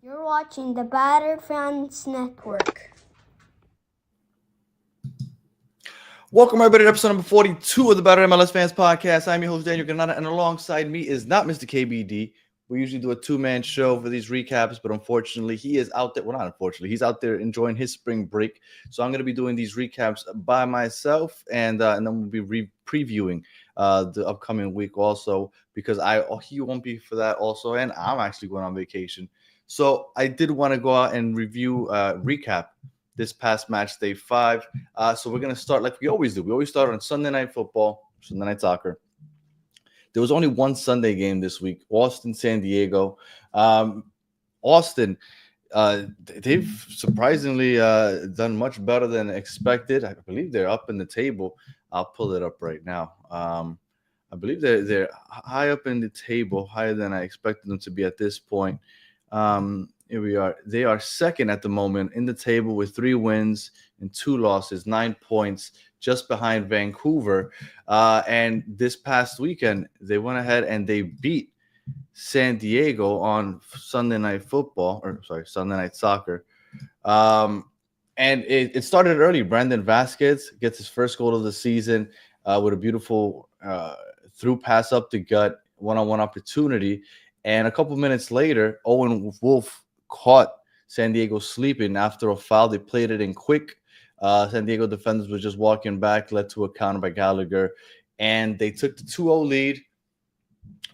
You're watching the Batter Fans Network. Welcome everybody to episode number 42 of the Better MLS Fans Podcast. I'm your host, Daniel Granada, and alongside me is not Mr. KBD. We usually do a two-man show for these recaps, but unfortunately, he is out there. Well, not unfortunately, he's out there enjoying his spring break. So I'm going to be doing these recaps by myself, and then we'll be previewing the upcoming week also, because he won't be for that also, and I'm actually going on vacation. So I did want to go out and recap this past match day 5. So we're going to start like we always do. We always start on Sunday Night Football, Sunday Night Soccer. There was only one Sunday game this week, Austin, San Diego. Austin, they've surprisingly done much better than expected. I believe they're up in the table. I'll pull it up right now. I believe they're high up in the table, higher than I expected them to be at this point. Here we are. They are second at the moment in the table with 3 wins and 2 losses, 9 points, just behind Vancouver. And this past weekend, they went ahead and they beat San Diego on Sunday Night Soccer. And it started early. Brandon Vasquez gets his first goal of the season with a beautiful through pass up the gut, one-on-one opportunity. And a couple minutes later, Owen Wolf caught San Diego sleeping after a foul. They played it in quick. San Diego defenders were just walking back, led to a counter by Gallagher, and they took the 2-0 lead.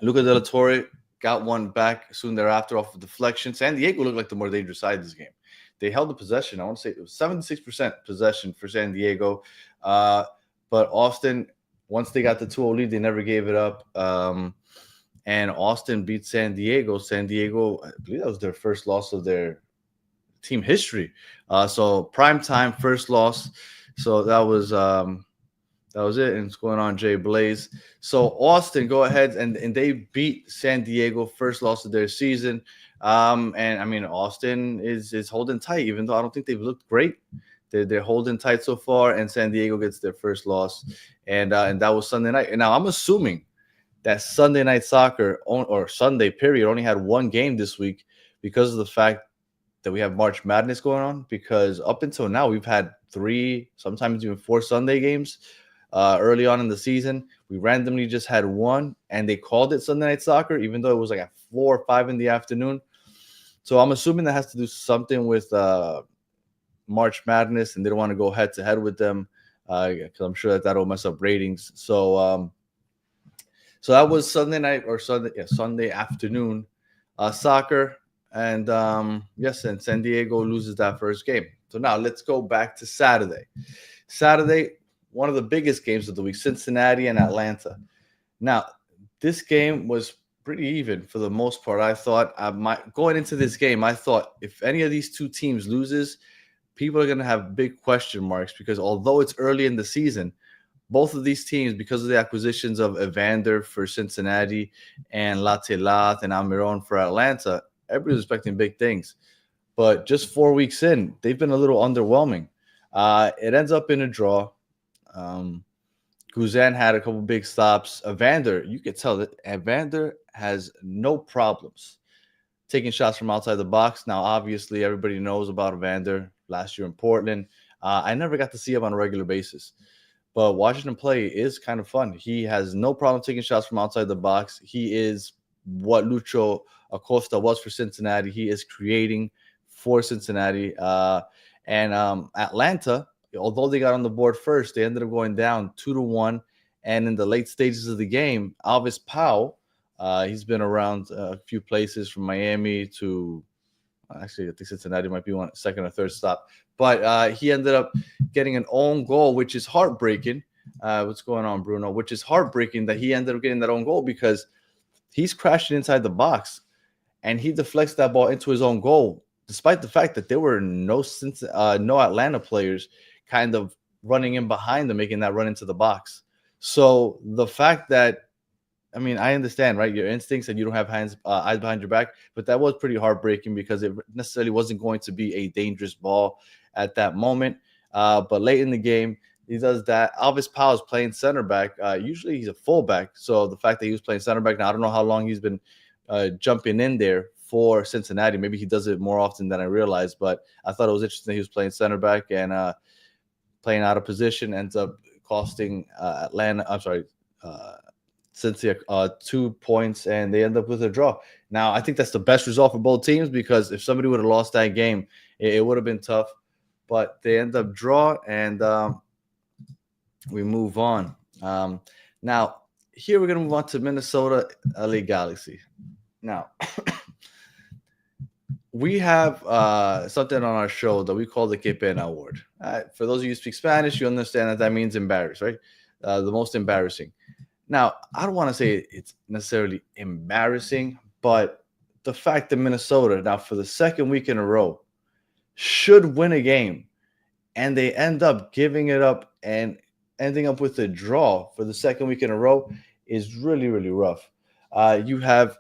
Luca De La Torre got one back soon thereafter off of deflection. San Diego looked like the more dangerous side of this game. They held the possession. I want to say it was 76% possession for San Diego. But Austin, once they got the 2-0 lead, they never gave it up. And Austin beat San Diego. San Diego, I believe that was their first loss of their team history. So prime time, first loss. So that was it. And it's going on, Jay Blaze. So Austin, go ahead and they beat San Diego, first loss of their season. And I mean, Austin is holding tight, even though I don't think they've looked great. They're holding tight so far, and San Diego gets their first loss. And that was Sunday night. And now I'm assuming that Sunday Night Soccer or Sunday period only had one game this week because of the fact that we have March Madness going on. Because up until now, we've had 3, sometimes even 4 Sunday games early on in the season. We randomly just had one, and they called it Sunday Night Soccer, even though it was like at 4 or 5 in the afternoon. So I'm assuming that has to do something with March Madness, and they don't want to go head to head with them because I'm sure that'll mess up ratings. So that was Sunday afternoon soccer. And yes, and San Diego loses that first game. So now let's go back to Saturday. Saturday, one of the biggest games of the week, Cincinnati and Atlanta. Now, this game was pretty even for the most part. I thought going into this game, I thought if any of these two teams loses, people are going to have big question marks because although it's early in the season, both of these teams, because of the acquisitions of Evander for Cincinnati and Latelat and Almiron for Atlanta, everybody's expecting big things. But just 4 weeks in, they've been a little underwhelming. It ends up in a draw. Guzan had a couple big stops. Evander, you could tell that Evander has no problems taking shots from outside the box. Now, obviously, everybody knows about Evander last year in Portland. I never got to see him on a regular basis. But watching him play is kind of fun. He has no problem taking shots from outside the box. He is what Lucho Acosta was for Cincinnati. He is creating for Cincinnati. And Atlanta, although they got on the board first, they ended up going down 2-1. And in the late stages of the game, Alvis Powell, he's been around a few places from Miami to actually, I think Cincinnati might be one second or third stop. But he ended up getting an own goal, which is heartbreaking. What's going on, Bruno? Which is heartbreaking that he ended up getting that own goal because he's crashing inside the box and he deflects that ball into his own goal, despite the fact that there were no Atlanta players kind of running in behind him, making that run into the box. So the fact that, I mean, I understand, right? Your instincts and you don't have eyes behind your back, but that was pretty heartbreaking because it necessarily wasn't going to be a dangerous ball at that moment. But late in the game, he does that. Alvis Powell is playing center back. Usually he's a fullback. So the fact that he was playing center back, now I don't know how long he's been jumping in there for Cincinnati. Maybe he does it more often than I realized, but I thought it was interesting that he was playing center back and playing out of position, ends up costing Cincy 2 points, and they end up with a draw. Now, I think that's the best result for both teams, because if somebody would have lost that game, it would have been tough. But they end up draw, and we move on. Now, here we're going to move on to Minnesota LA Galaxy. Now, we have something on our show that we call the Que Pena Award. For those of you who speak Spanish, you understand that means embarrassed, right? The most embarrassing. Now, I don't want to say it's necessarily embarrassing, but the fact that Minnesota, now for the second week in a row, should win a game, and they end up giving it up and ending up with a draw for the second week in a row is really, really rough. You have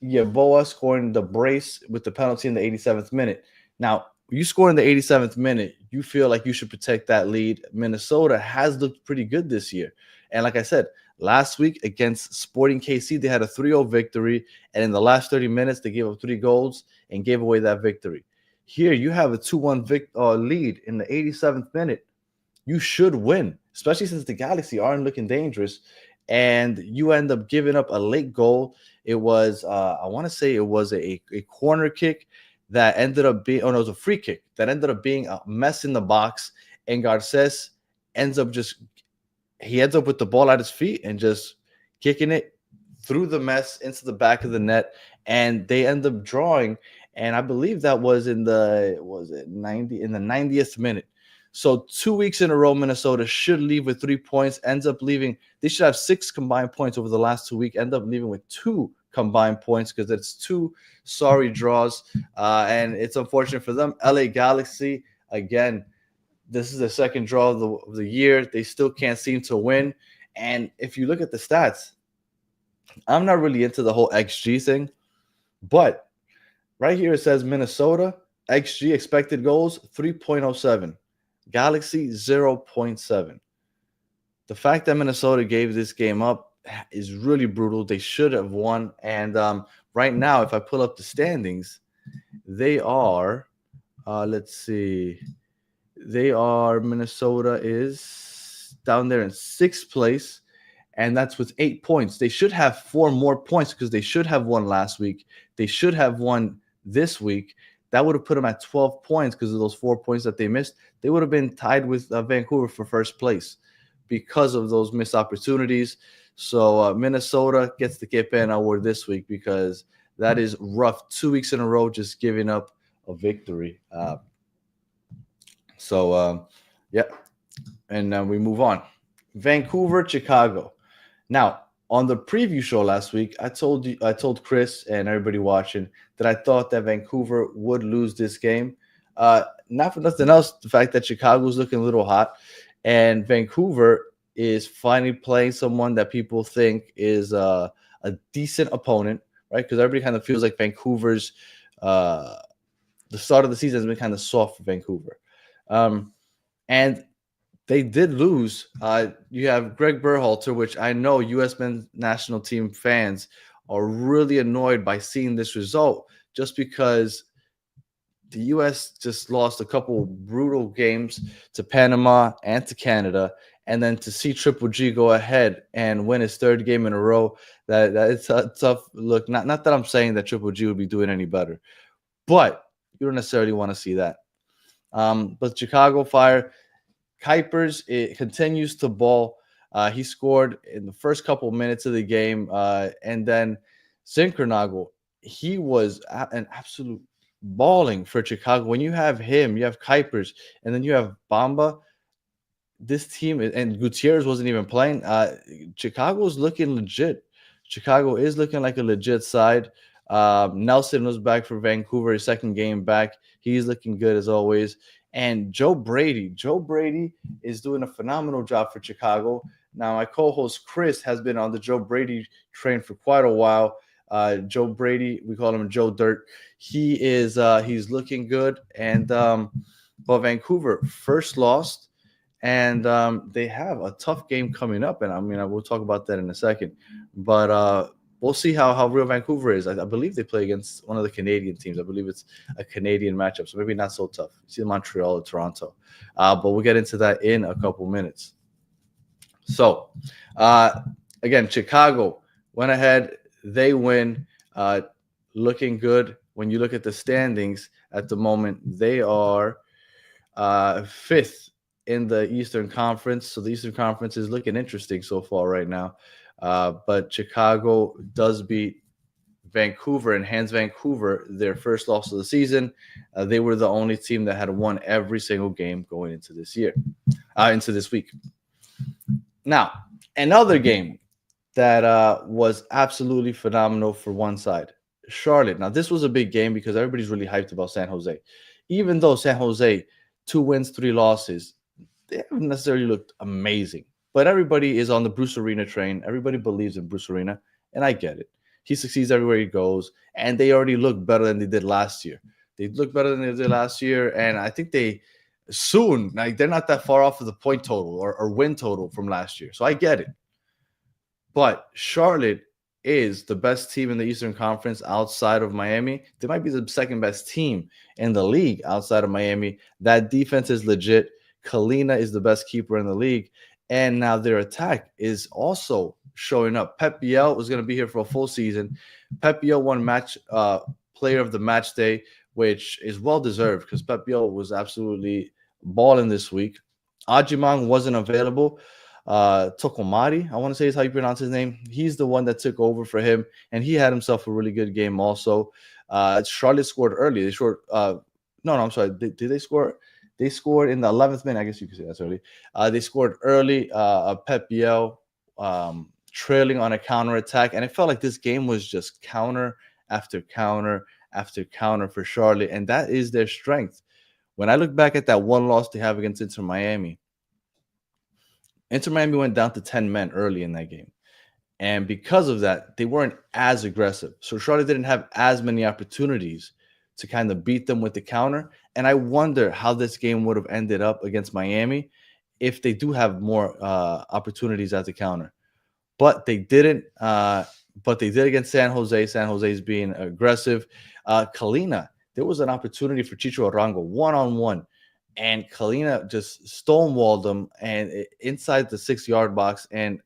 Yeboah scoring the brace with the penalty in the 87th minute. Now, you score in the 87th minute, you feel like you should protect that lead. Minnesota has looked pretty good this year. And like I said, last week against Sporting KC, they had a 3-0 victory. And in the last 30 minutes, they gave up 3 goals and gave away that victory. Here, you have a 2-1 lead in the 87th minute. You should win, especially since the Galaxy aren't looking dangerous. And you end up giving up a late goal. It was, I want to say it was a corner kick that ended up being, it was a free kick that ended up being a mess in the box. And Garces ends up with the ball at his feet and just kicking it through the mess into the back of the net. And they end up drawing. And I believe that was in the 90th minute. So 2 weeks in a row, Minnesota should leave with 3 points, ends up leaving. They should have 6 combined points over the last 2 weeks, end up leaving with 2 combined points because it's 2 sorry draws. And it's unfortunate for them. LA Galaxy, again, this is the second draw of the year. They still can't seem to win. And if you look at the stats, I'm not really into the whole XG thing, but right here it says Minnesota, XG, expected goals, 3.07. Galaxy 0.7. The fact that Minnesota gave this game up is really brutal. They should have won. And right now, if I pull up the standings, they are, Minnesota is down there in 6th place, and that's with 8 points. They should have 4 more points because they should have won last week. They should have won this week. That would have put them at 12 points because of those 4 points that they missed. They would have been tied with Vancouver for first place because of those missed opportunities. So Minnesota gets the Que Pena Award this week because that is rough. 2 weeks in a row just giving up a victory. Yeah. And we move on. Vancouver, Chicago. Now, on the preview show last week, I told Chris and everybody watching that I thought that Vancouver would lose this game. Not for nothing else, the fact that Chicago's looking a little hot, and Vancouver is finally playing someone that people think is a decent opponent, right? Because everybody kind of feels like Vancouver's the start of the season has been kind of soft for Vancouver, and they did lose. You have Greg Berhalter, which I know U.S. men's national team fans are really annoyed by seeing this result just because the U.S. just lost a couple brutal games to Panama and to Canada. And then to see Triple G go ahead and win his 3rd game in a row, that it's a tough look. Not that I'm saying that Triple G would be doing any better, but you don't necessarily want to see that. But Chicago Fire, Kuipers, it continues to ball. He scored in the first couple of minutes of the game. And then Zinkernagel, he was an absolute balling for Chicago. When you have him, you have Kuipers, and then you have Bamba. This team, and Gutierrez wasn't even playing. Chicago's looking legit. Chicago is looking like a legit side. Nelson was back for Vancouver, his 2nd game back. He's looking good as always. And Joe Brady is doing a phenomenal job for Chicago. Now, my co-host Chris has been on the Joe Brady train for quite a while. Joe Brady, we call him Joe Dirt. He is he's looking good. And but Vancouver first lost, and they have a tough game coming up. And I mean, I will talk about that in a second. But we'll see how real Vancouver is. I believe they play against one of the Canadian teams. I believe it's a Canadian matchup, so maybe not so tough. It's either Montreal or Toronto. But we'll get into that in a couple minutes. So, again, Chicago went ahead. They win. Looking good. When you look at the standings at the moment, they are fifth in the Eastern Conference. So the Eastern Conference is looking interesting so far right now. But Chicago does beat Vancouver and hands Vancouver their first loss of the season. They were the only team that had won every single game going into this week. Now, another game that was absolutely phenomenal for one side, Charlotte. Now, this was a big game because everybody's really hyped about San Jose. Even though San Jose, 2 wins, 3 losses, they haven't necessarily looked amazing. But everybody is on the Bruce Arena train. Everybody believes in Bruce Arena, and I get it. He succeeds everywhere he goes, and they already look better than they did last year. They look better than they did last year, and I think they're not that far off of the point total or win total from last year. So I get it. But Charlotte is the best team in the Eastern Conference outside of Miami. They might be the second best team in the league outside of Miami. That defense is legit. Kalina is the best keeper in the league. And now their attack is also showing up. Pep Biel was going to be here for a full season. Pep Biel won player of the match day, which is well-deserved because Pep Biel was absolutely balling this week. Ajimang wasn't available. Tokomari, I want to say is how you pronounce his name. He's the one that took over for him, and he had himself a really good game also. Charlotte scored early. They scored. I'm sorry. Did they score? They scored in the 11th minute. I guess you could say that's early. They scored early. Pep Biel trailing on a counterattack, and it felt like this game was just counter after counter after counter for Charlotte, and that is their strength. When I look back at that one loss they have against Inter Miami went down to 10 men early in that game. And because of that, they weren't as aggressive. So Charlotte didn't have as many opportunities to kind of beat them with the counter. And I wonder how this game would have ended up against Miami if they do have more opportunities at the counter. But they didn't. But they did against San Jose. San Jose is being aggressive. Kalina, there was an opportunity for Chicho Arango one-on-one. And Kalina just stonewalled him and inside the 6-yard box. And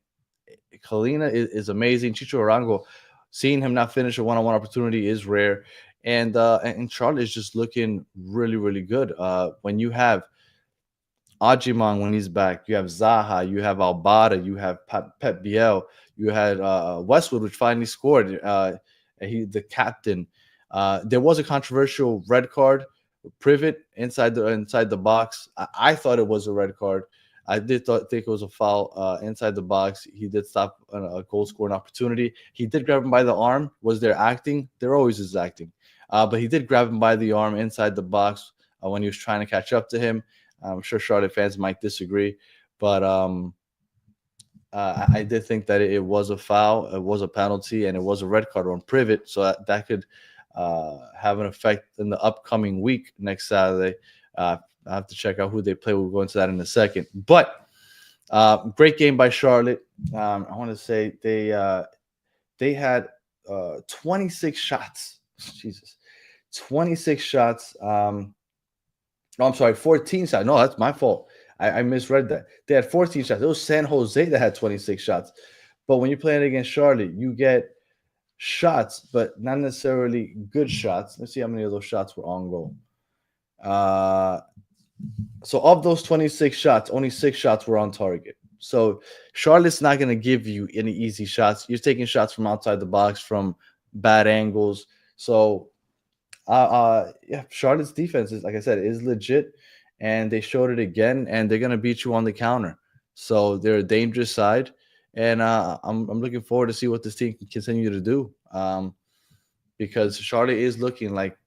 Kalina is amazing. Chicho Arango, seeing him not finish a one-on-one opportunity is rare. And Charlotte is just looking really, really good. When you have Ajimang when he's back, you have Zaha, you have Albada, you have Pep Biel, you had Westwood, which finally scored. The captain. There was a controversial red card. Privet inside the box. I thought it was a red card. I did think it was a foul inside the box. He did stop a goal scoring opportunity. He did grab him by the arm. Was there acting? There always is acting. But he did grab him by the arm inside the box when he was trying to catch up to him. I'm sure Charlotte fans might disagree, but I did think that it was a foul. It was a penalty, and it was a red card on Privet. So that could have an effect in the upcoming week next Saturday. I have to check out who they play. We'll go into that in a second. But great game by Charlotte. I want to say they had 26 shots. Jesus, 26 shots. No, I'm sorry, 14 shots. No, that's my fault. I misread that. They had 14 shots. It was San Jose that had 26 shots. But when you're playing against Charlotte, you get shots, but not necessarily good shots. Let's see how many of those shots were on goal. So of those 26 shots, only 6 shots were on target. So Charlotte's not going to give you any easy shots. You're taking shots from outside the box, from bad angles. So Charlotte's defense is, like I said, is legit, and they showed it again, and they're going to beat you on the counter. So they're a dangerous side. And I'm looking forward to see what this team can continue to do, because Charlotte is looking like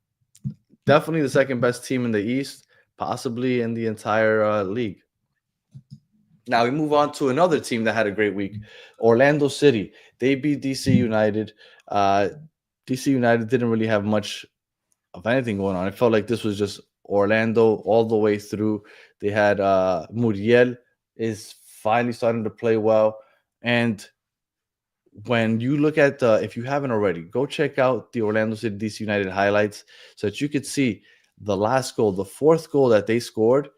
definitely the second best team in the East, possibly in the entire league. Now we move on to another team that had a great week, Orlando City. They beat DC United. DC United didn't really have much of anything going on. It felt like this was just Orlando all the way through. They had Muriel is finally starting to play well. And when you look at the, if you haven't already, go check out the Orlando City DC United highlights so that you could see the last goal, the fourth goal that they scored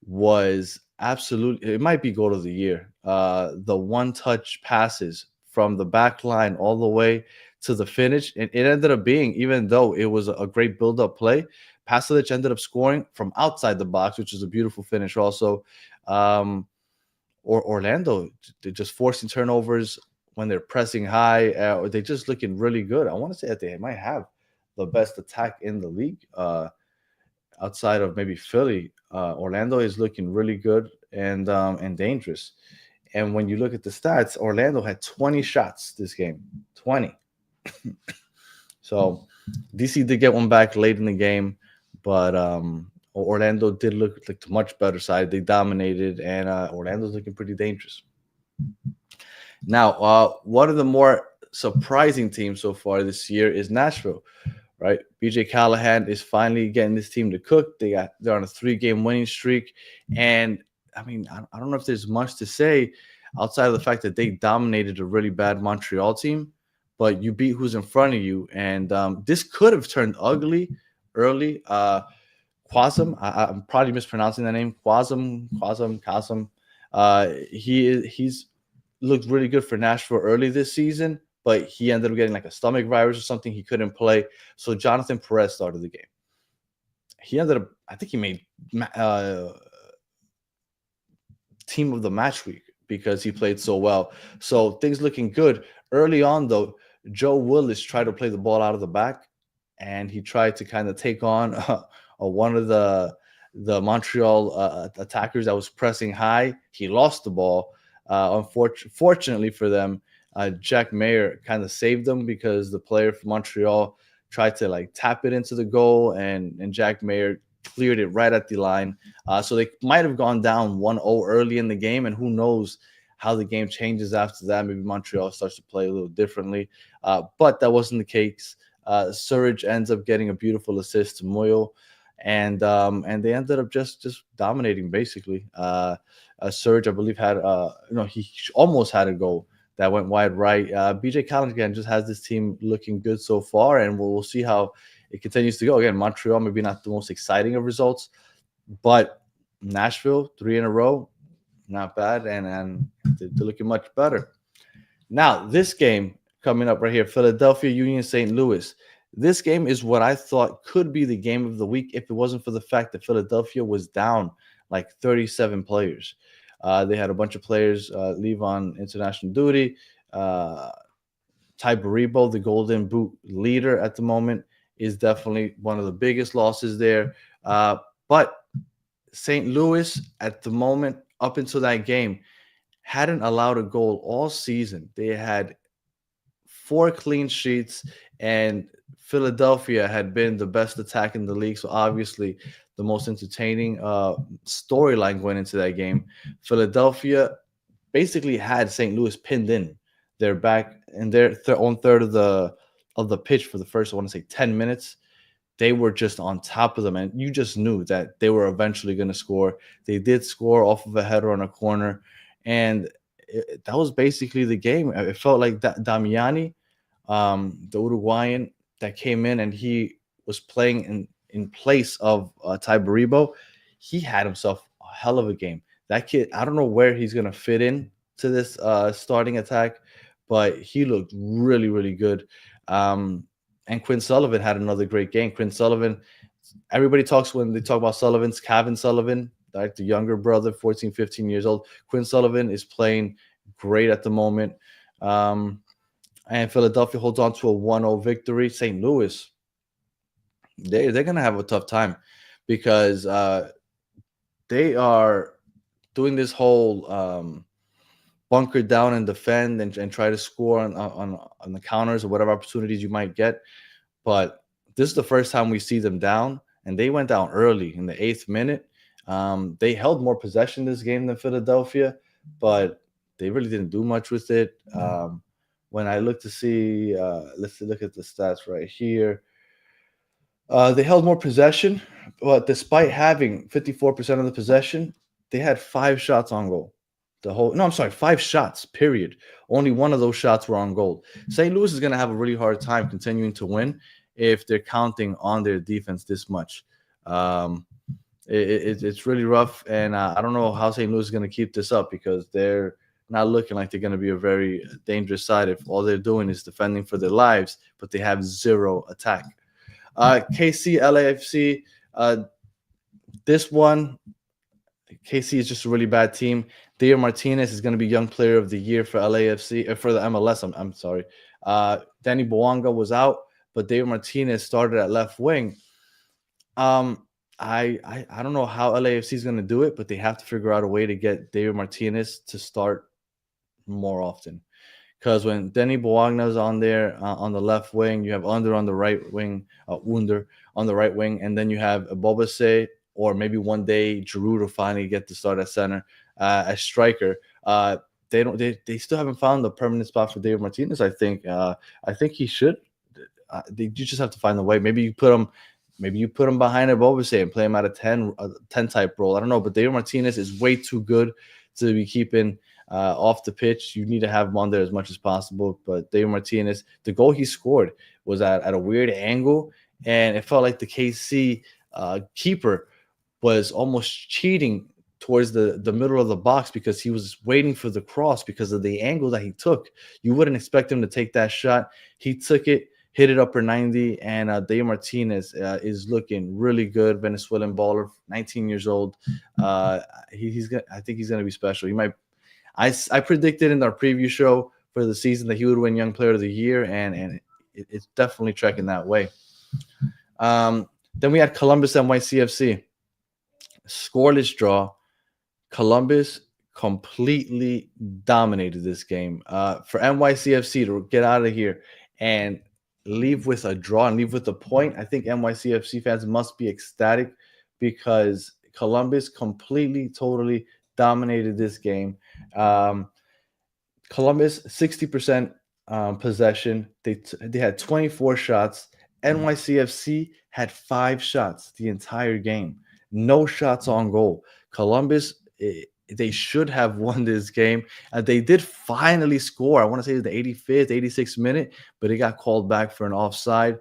was absolutely, it might be goal of the year. The one touch passes from the back line all the way to the finish. And it ended up being, even though it was a great build up play, Pasalic ended up scoring from outside the box, which is a beautiful finish also. Um, or Orlando, they're just forcing turnovers when they're pressing high, or they just looking really good. I want to say that they might have the best attack in the league, outside of maybe Philly. Orlando is looking really good and dangerous. And when you look at the stats, Orlando had 20 shots this game, 20. So DC did get one back late in the game, but Orlando did look like the much better side. They dominated, and Orlando's looking pretty dangerous. Now, one of the more surprising teams so far this year is Nashville, right? BJ Callahan is finally getting this team to cook. They're on a 3-game winning streak, and I mean, I don't know if there's much to say outside of the fact that they dominated a really bad Montreal team, but you beat who's in front of you, and this could have turned ugly early. Quasem, I'm probably mispronouncing that name. Quasem. He's looked really good for Nashville early this season, but he ended up getting like a stomach virus or something. He couldn't play. So Jonathan Perez started the game. He ended up, I think he made team of the match week because he played so well. So things looking good. Early on, though, Joe Willis tried to play the ball out of the back, and he tried to kind of take on one of the Montreal attackers that was pressing high. He lost the ball. Unfortunately for them, Jack Mayer kind of saved them because the player from Montreal tried to like tap it into the goal, and Jack Mayer cleared it right at the line. So they might have gone down 1-0 early in the game, and who knows how the game changes after that. Maybe Montreal starts to play a little differently, but that wasn't the case. Surridge ends up getting a beautiful assist to Moyo, and they ended up just dominating basically. Surridge, I believe, had he almost had a goal that went wide right. BJ Callaghan just has this team looking good so far, and we'll see how it continues to go. Again, Montreal maybe not the most exciting of results, but Nashville 3 in a row, not bad, and they're looking much better. Now this game coming up right here, Philadelphia Union St. Louis. This game is what I thought could be the game of the week if it wasn't for the fact that Philadelphia was down like 37 players. They had a bunch of players leave on international duty. Ty Baribo, the Golden Boot leader at the moment, is definitely one of the biggest losses there. But St. Louis at the moment, up until that game, hadn't allowed a goal all season. They had 4 clean sheets, and Philadelphia had been the best attack in the league. So obviously the most entertaining storyline going into that game. Philadelphia basically had St. Louis pinned in. They're back in their own third of the pitch for the first, I want to say, 10 minutes. They were just on top of them, and you just knew that they were eventually going to score. They did score off of a header on a corner, and that was basically the game. It felt like Damiani, the Uruguayan that came in, and he was playing in place of Ty Baribo. He had himself a hell of a game. That kid, I don't know where he's going to fit in to this starting attack, but he looked really, really good. And Quinn Sullivan had another great game. Quinn Sullivan, everybody talks when they talk about Sullivan's Kevin Sullivan, like the younger brother, 14, 15 years old. Quinn Sullivan is playing great at the moment. And Philadelphia holds on to a 1-0 victory. St. Louis, they're going to have a tough time because they are doing this whole bunker down and defend and try to score on the counters or whatever opportunities you might get. But this is the first time we see them down, and they went down early in the 8th minute. They held more possession this game than Philadelphia, but they really didn't do much with it. When I look to see, let's look at the stats right here. They held more possession, but despite having 54% of the possession, they had 5 shots on goal. No, I'm sorry, 5 shots, period. Only one of those shots were on goal. St. Louis is going to have a really hard time continuing to win if they're counting on their defense this much. Um, it's really rough, and I don't know how St. Louis is going to keep this up because they're not looking like they're going to be a very dangerous side if all they're doing is defending for their lives, but they have zero attack. KC, LAFC, this one, KC is just a really bad team. David Martinez is going to be Young Player of the Year for LAFC, for the MLS. I'm sorry. Danny Boanga was out, but David Martinez started at left wing. I don't know how LAFC is going to do it, but they have to figure out a way to get David Martinez to start more often. Because when Denny Boagna's on there on the left wing, you have Under on the right wing, Under on the right wing, and then you have Bobase, or maybe one day Giroud will finally get to start at center as striker. They still haven't found the permanent spot for David Martinez. I think he should. You just have to find the way. Maybe you put him behind a Bobase and play him at a 10 type role. I don't know, but David Martinez is way too good to be keeping off the pitch. You need to have him on there as much as possible. But David Martinez, the goal he scored was at a weird angle, and it felt like the KC keeper was almost cheating towards the middle of the box because he was waiting for the cross because of the angle that he took. You wouldn't expect him to take that shot. He took it, hit it upper 90, and David Martinez is looking really good. Venezuelan baller, 19 years old. I think he's gonna be special. He might. I predicted in our preview show for the season that he would win Young Player of the Year, and it's definitely tracking that way. Then we had Columbus NYCFC. Scoreless draw. Columbus completely dominated this game. For NYCFC to get out of here and leave with a draw and leave with a point, I think NYCFC fans must be ecstatic because Columbus completely, totally dominated this game. Columbus 60% possession. They had 24 shots. NYCFC had 5 shots the entire game. No shots on goal. Columbus, they should have won this game. They did finally score. I want to say the 85th, 86th minute, but it got called back for an offside.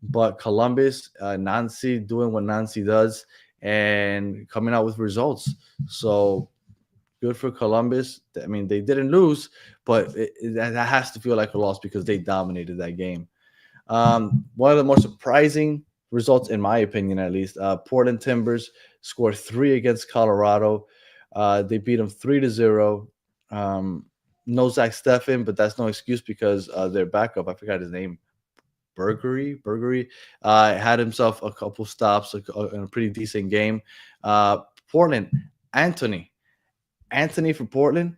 But Columbus, Nancy doing what Nancy does and coming out with results. So good for Columbus. I mean, they didn't lose, but that has to feel like a loss because they dominated that game. One of the more surprising results, in my opinion, at least, Portland Timbers scored 3 against Colorado. They beat them 3-0. No Zach Steffen, but that's no excuse because their backup, I forgot his name, Burgery, had himself a couple stops in a pretty decent game. Portland, Anthony for Portland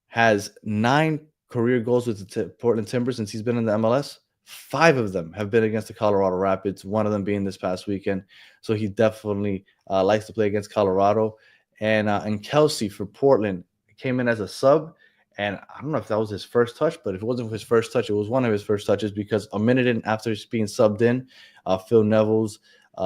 has 9 career goals with the Portland Timbers since he's been in the MLS. 5 of them have been against the Colorado Rapids, one of them being this past weekend. So he definitely likes to play against Colorado. And Kelsey for Portland came in as a sub. And I don't know if that was his first touch, but if it wasn't his first touch, it was one of his first touches because a minute in after being subbed in, Phil Neville's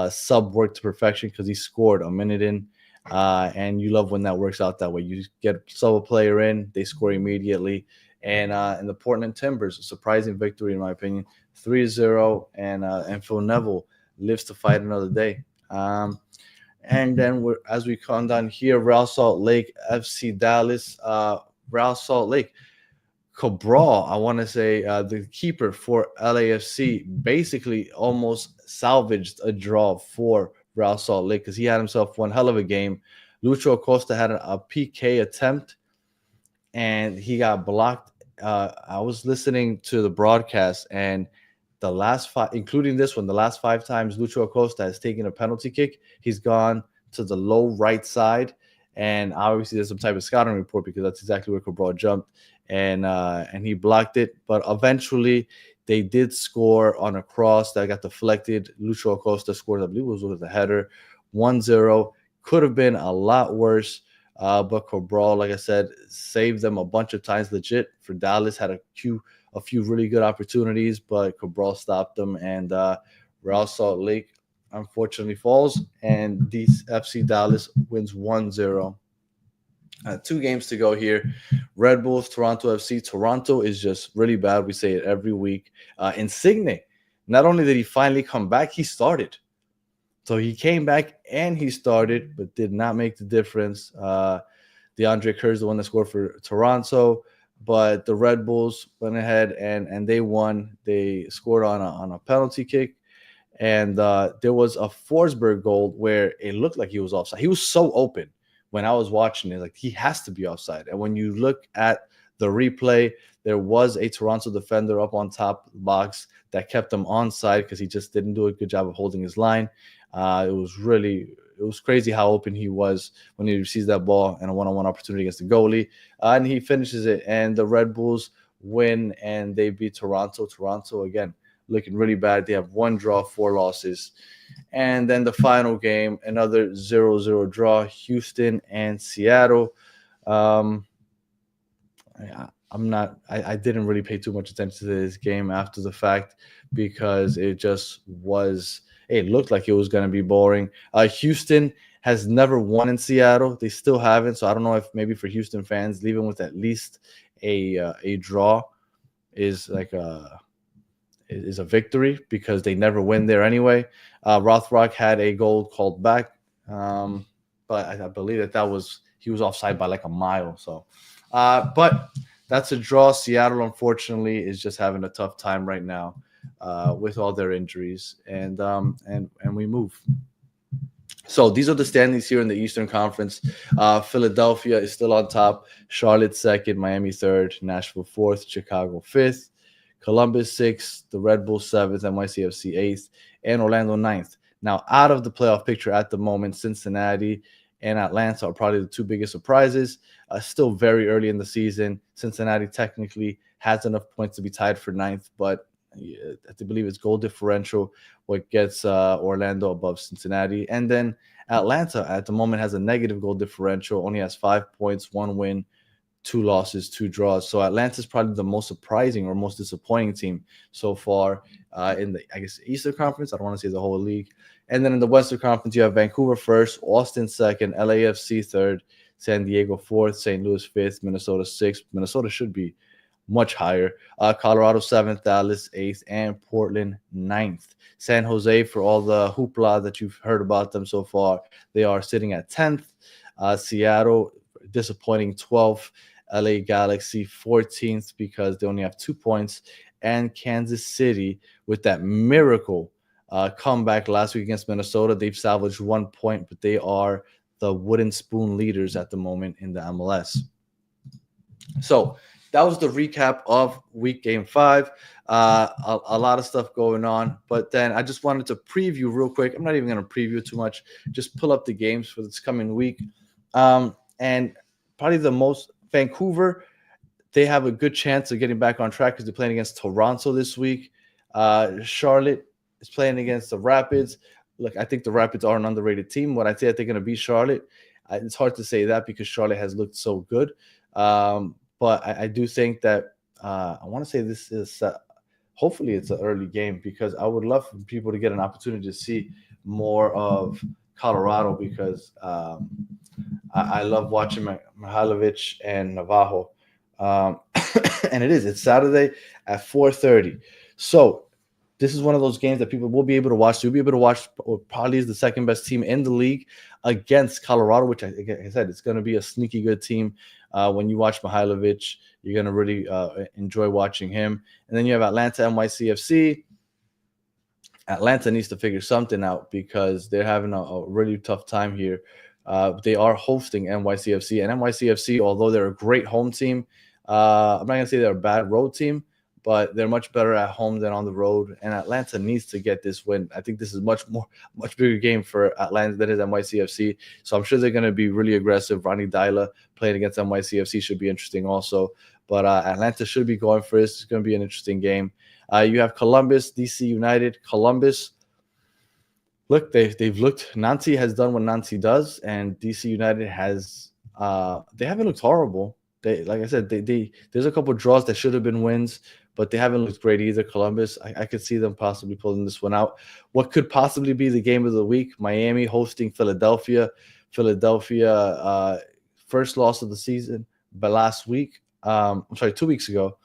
sub worked to perfection because he scored a minute in. And you love when that works out that way. You get sub a player in, they score immediately. And the Portland Timbers, a surprising victory in my opinion, 3-0, and Phil Neville lives to fight another day. And then as we come down here, Real Salt Lake, FC Dallas, Real Salt Lake. Cabral, I want to say the keeper for LAFC, basically almost salvaged a draw for Real Salt Lake because he had himself one hell of a game. Lucho Acosta had a PK attempt and he got blocked. I was listening to the broadcast, and the last 5, including this one, the last 5 times Lucho Acosta has taken a penalty kick, he's gone to the low right side. And obviously there's some type of scouting report because that's exactly where Cabral jumped, and he blocked it. But eventually they did score on a cross that got deflected. Lucho Acosta scored, I believe it was with a header, 1-0. Could have been a lot worse. But Cabral, like I said, saved them a bunch of times. Legit for Dallas, had a few really good opportunities, but Cabral stopped them. And Real Salt Lake unfortunately falls, and FC Dallas wins 1-0. 2 games to go here. Red Bulls, Toronto FC. Toronto is just really bad. We say it every week. Insigne, not only did he finally come back, he started. So he came back and he started, but did not make the difference. DeAndre Kerr's the one that scored for Toronto, but the Red Bulls went ahead and they won. They scored on a penalty kick, and there was a Forsberg goal where it looked like he was offside. He was so open when I was watching it, like he has to be offside. And when you look at the replay, there was a Toronto defender up on top of the box that kept him onside because he just didn't do a good job of holding his line. It was crazy how open he was when he receives that ball and a one-on-one opportunity against the goalie, and he finishes it. And the Red Bulls win, and they beat Toronto. Toronto again looking really bad. They have 1 draw, 4 losses, and then the final game, another 0-0 draw. Houston and Seattle. I didn't really pay too much attention to this game after the fact because it just was. It looked like it was going to be boring. Houston has never won in Seattle. They still haven't. So I don't know if maybe for Houston fans, leaving with at least a draw is like a victory because they never win there anyway. Rothrock had a goal called back, but I believe he was offside by like a mile. So, but that's a draw. Seattle, unfortunately, is just having a tough time right now. With all their injuries, and we move. So these are the standings here in the Eastern Conference. Philadelphia is still on top, Charlotte second, Miami third, Nashville fourth, Chicago fifth, Columbus sixth, the Red Bulls seventh, NYCFC eighth, and Orlando ninth. Now out of the playoff picture at the moment, Cincinnati and Atlanta are probably the 2 biggest surprises. Still very early in the season. Cincinnati technically has enough points to be tied for ninth, but I believe it's goal differential what gets Orlando above Cincinnati. And then Atlanta at the moment has a negative goal differential, only has 5 points, 1 win, 2 losses, 2 draws. So Atlanta's probably the most surprising or most disappointing team so far in the, I guess, Eastern Conference. I don't want to say the whole league. And then in the Western Conference, you have Vancouver first, Austin second, LAFC third, San Diego fourth, St. Louis fifth, Minnesota sixth. Minnesota should be much higher. Colorado 7th, Dallas 8th, and Portland 9th. San Jose, for all the hoopla that you've heard about them so far, they are sitting at 10th. Seattle, disappointing 12th. LA Galaxy 14th because they only have 2 points. And Kansas City with that miracle comeback last week against Minnesota. They've salvaged 1 point, but they are the wooden spoon leaders at the moment in the MLS. So that was the recap of game 5. A lot of stuff going on, but then I just wanted to preview real quick. I'm not even going to preview too much. Just pull up the games for this coming week. And probably the most Vancouver, they have a good chance of getting back on track because they're playing against Toronto this week. Charlotte is playing against the Rapids. Look, I think the Rapids are an underrated team. When I say that they're going to beat Charlotte, it's hard to say that because Charlotte has looked so good. But I do think that I want to say this is hopefully it's an early game because I would love for people to get an opportunity to see more of Colorado because I love watching Mihailovic and Navajo. And it's Saturday at 4:30. So this is one of those games that people will be able to watch. You'll be able to watch what probably is the second best team in the league against Colorado, which like I said, it's going to be a sneaky good team. When you watch Mihailovic, you're going to really enjoy watching him. And then you have Atlanta NYCFC. Atlanta needs to figure something out because they're having a really tough time here. They are hosting NYCFC. And NYCFC, although they're a great home team, I'm not going to say they're a bad road team, but they're much better at home than on the road. And Atlanta needs to get this win. I think this is much bigger game for Atlanta than is NYCFC. So I'm sure they're going to be really aggressive. Ronnie Dyla playing against NYCFC should be interesting also. But Atlanta should be going for this. It's going to be an interesting game. You have Columbus, DC United. Columbus, look, they've looked. Nancy has done what Nancy does, and DC United has. They haven't looked horrible. Like I said, there's a couple of draws that should have been wins, but they haven't looked great either. Columbus, I could see them possibly pulling this one out. What could possibly be the game of the week? Miami hosting Philadelphia. Philadelphia first loss of the season, but last week, 2 weeks ago.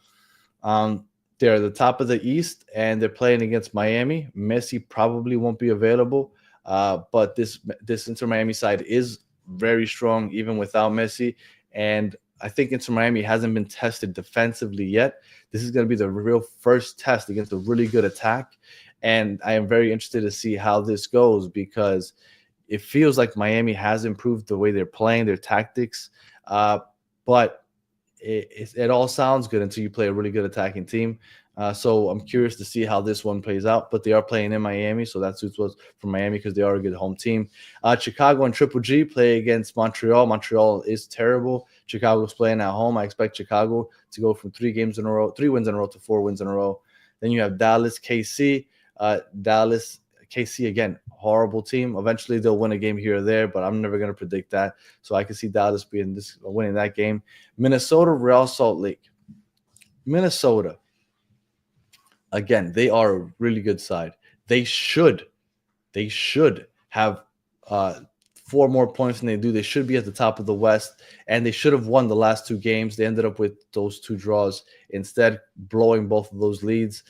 They're at the top of the East, and they're playing against Miami. Messi probably won't be available, but this Inter Miami side is very strong even without Messi. And I think Inter Miami hasn't been tested defensively yet. This is going to be the real first test against a really good attack, and I am very interested to see how this goes because it feels like Miami has improved the way they're playing, their tactics, but it all sounds good until you play a really good attacking team. So I'm curious to see how this one plays out. But they are playing in Miami, so that suits us for Miami because they are a good home team. Chicago and Triple G play against Montreal. Montreal is terrible. Chicago's playing at home. I expect Chicago to go from 3 wins in a row to 4 wins in a row. Then you have Dallas, KC. Dallas, KC, again, horrible team. Eventually, they'll win a game here or there, but I'm never going to predict that. So I can see Dallas winning that game. Minnesota, Real Salt Lake. Minnesota, again, they are a really good side. They should have 4 more points than they do. They should be at the top of the West, and they should have won the last 2 games. They ended up with those 2 draws, instead blowing both of those leads.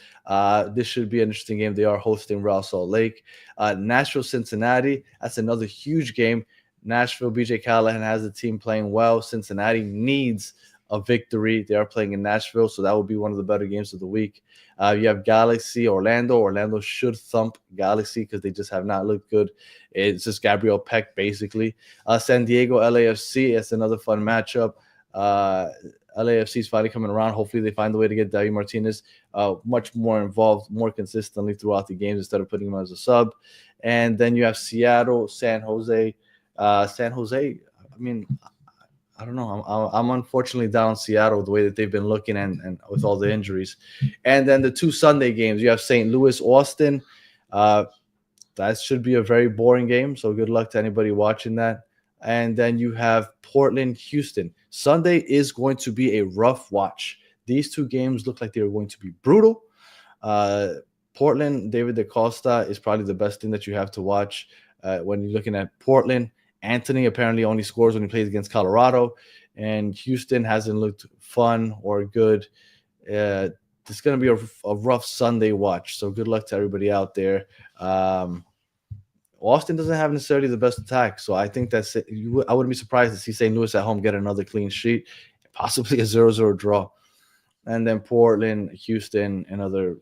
This should be an interesting game. They are hosting Real Salt Lake. Nashville, Cincinnati, that's another huge game. Nashville, BJ Callahan has the team playing well. Cincinnati needs a victory. They are playing in Nashville, so that will be one of the better games of the week. You have Galaxy, Orlando. Orlando should thump Galaxy because they just have not looked good. It's just Gabriel Peck, basically. San Diego, LAFC. It's another fun matchup. LAFC is finally coming around. Hopefully, they find a way to get David Martinez much more involved, more consistently throughout the games instead of putting him as a sub. And then you have Seattle, San Jose. San Jose, I mean, I don't know. I'm unfortunately down Seattle the way that they've been looking and with all the injuries. And then the 2 Sunday games, you have St. Louis, Austin. That should be a very boring game, so good luck to anybody watching that. And then you have Portland, Houston. Sunday is going to be a rough watch. These 2 games look like they are going to be brutal. Portland, David DaCosta is probably the best thing that you have to watch when you're looking at Portland. Anthony apparently only scores when he plays against Colorado, and Houston hasn't looked fun or good. It's going to be a rough Sunday watch, so good luck to everybody out there. Austin doesn't have necessarily the best attack, so I think that's it. I wouldn't be surprised to see St. Louis at home get another clean sheet, possibly a 0-0 draw. And then Portland, Houston, another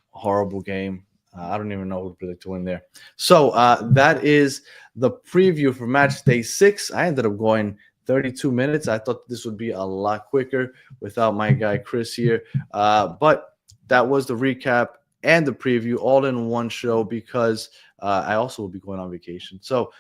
horrible game. I don't even know who to predict to win there. So that is the preview for match day 6. I ended up going 32 minutes. I thought this would be a lot quicker without my guy Chris here. But that was the recap and the preview all in one show because I also will be going on vacation. So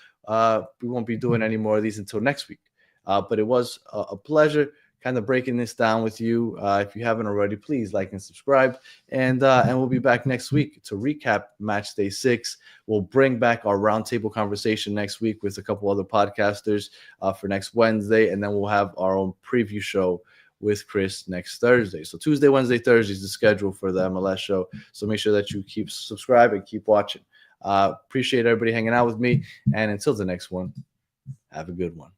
we won't be doing any more of these until next week. But it was a pleasure kind of breaking this down with you. If you haven't already, please like and subscribe. And we'll be back next week to recap match day 6. We'll bring back our roundtable conversation next week with a couple other podcasters for next Wednesday. And then we'll have our own preview show with Chris next Thursday. So Tuesday, Wednesday, Thursday is the schedule for the MLS show. So make sure that you keep subscribing and keep watching. Appreciate everybody hanging out with me. And until the next one, have a good one.